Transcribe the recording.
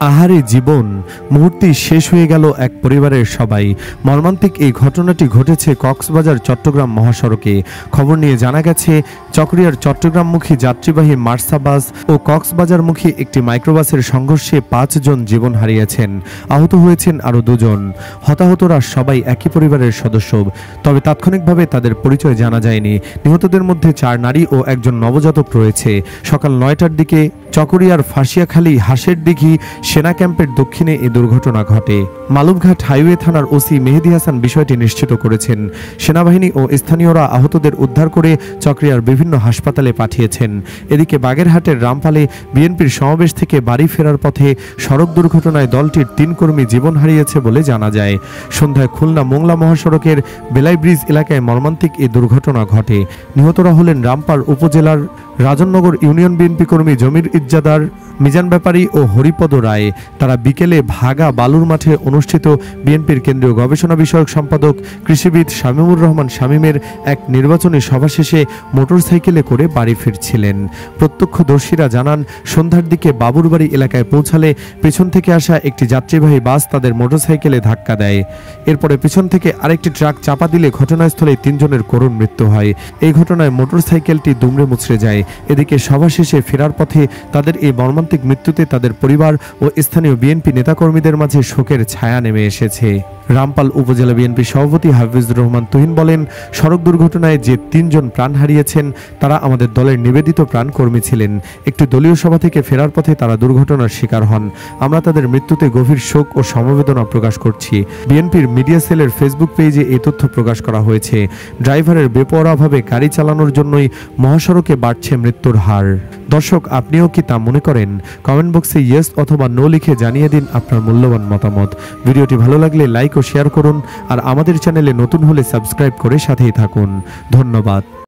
আহারে জীবন, মুহূর্তেই শেষ হয়ে গেল এক পরিবারের সবাই। মর্মান্তিক এই ঘটনাটি ঘটেছে কক্সবাজার চট্টগ্রাম মহাসড়কে। খবর নিয়ে জানা গেছে, চকরিয়ার চট্টগ্রামমুখী যাত্রীবাহী মার্সা বাস ও কক্সবাজারমুখী একটি মাইক্রোবাসের সংঘর্ষে ৫ জন জীবন হারিয়েছেন, আহত হয়েছেন আরও ২ জন। হতাহতরা সবাই একই পরিবারের সদস্য, তবে তাৎক্ষণিকভাবে তাদের পরিচয় জানা যায়নি। নিহতদের মধ্যে ৪ নারী ও একজন নবজাতক রয়েছে। সকাল ৯টার দিকে চকরিয়ার ফাঁসিয়াখালী হাঁসের দিঘি সেনা ক্যাম্পের দক্ষিণে এই দুর্ঘটনা ঘটে। মালুমঘাট হাইওয়ে থানার ওসি মেহেদী হাসান বিষয়টি নিশ্চিত করেছেন। সেনাবাহিনী ও স্থানীয়রা আহতদের উদ্ধার করে চকরিয়ার বিভিন্ন হাসপাতালে পাঠিয়েছেন। এদিকে বাগেরহাটের রামপালে বিএনপির সমাবেশ থেকে বাড়ি ফেরার পথে সড়ক দুর্ঘটনায় দলটির ৩ কর্মী জীবন হারিয়েছে বলে জানা যায়। সন্ধ্যায় খুলনা মোংলা মহাসড়কের বেলাই ব্রিজ এলাকায় মর্মান্তিক এই দুর্ঘটনা ঘটে। নিহতরা হলেন রামপাল উপজেলার রাজননগর ইউনিয়ন বিএনপি কর্মী জমির ইজ্জাদার, মিজান ব্যাপারী ও হরিপদ রায়। তারা বিকেলে ভাগা বালুর মাঠে অনুষ্ঠিত বিএনপির কেন্দ্রীয় গবেষণা বিষয়ক সম্পাদক কৃষিবিদ শামীমুর রহমান শামীমের এক নির্বাচনী সভা শেষে মোটরসাইকেলে করে বাড়ি ফিরছিলেন। প্রত্যক্ষদর্শীরা জানান, সন্ধ্যার দিকে বাবুরবাড়ি এলাকায় পৌঁছালে পেছন থেকে আসা একটি যাত্রীবাহী বাস তাদের মোটরসাইকেলে ধাক্কা দেয়। এরপরে পেছন থেকে আরেকটি ট্রাক চাপা দিলে ঘটনাস্থলেই ৩ জনের করুণ মৃত্যু হয়। এই ঘটনায় মোটরসাইকেলটি দুমড়ে মুচড়ে যায়। এদিকে সভা শেষে ফেরার পথে তাদের এই মর্মান্তিক মৃত্যুতে তাদের পরিবার ও স্থানীয় বিএনপি নেতাকর্মীদের মাঝে শোকের ছায়া নেমে এসেছে। রামপাল উপজেলা বিএনপি সভাপতি হাফিজুর রহমান তুহিন বলেন, সড়ক দুর্ঘটনায় যে ৩ জন প্রাণ হারিয়েছেন তারা আমাদের দলের নিবেদিত প্রাণকর্মী ছিলেন। একটি দলীয় সভা থেকে ফেরার পথে তারা দুর্ঘটনার শিকার হন। আমরা তাদের মৃত্যুতে গভীর শোক ও সমবেদনা প্রকাশ করছি। বিএনপির মিডিয়া সেলের ফেসবুক পেজে এই তথ্য প্রকাশ করা হয়েছে। ড্রাইভারের বেপরোয়াভাবে গাড়ি চালানোর জন্যই মহাসড়কে বাড়ছে মৃত্যুর হার। দর্শক, আপনিও কি তা মনে করেন? কমেন্ট বক্সে ইয়েস অথবা নো লিখে জানিয়ে দিন আপনার মূল্যবান মতামত। ভিডিওটি ভালো লাগলে লাইক ও শেয়ার করুন, আর আমাদের চ্যানেলে নতুন হলে সাবস্ক্রাইব করে সাথেই থাকুন। ধন্যবাদ।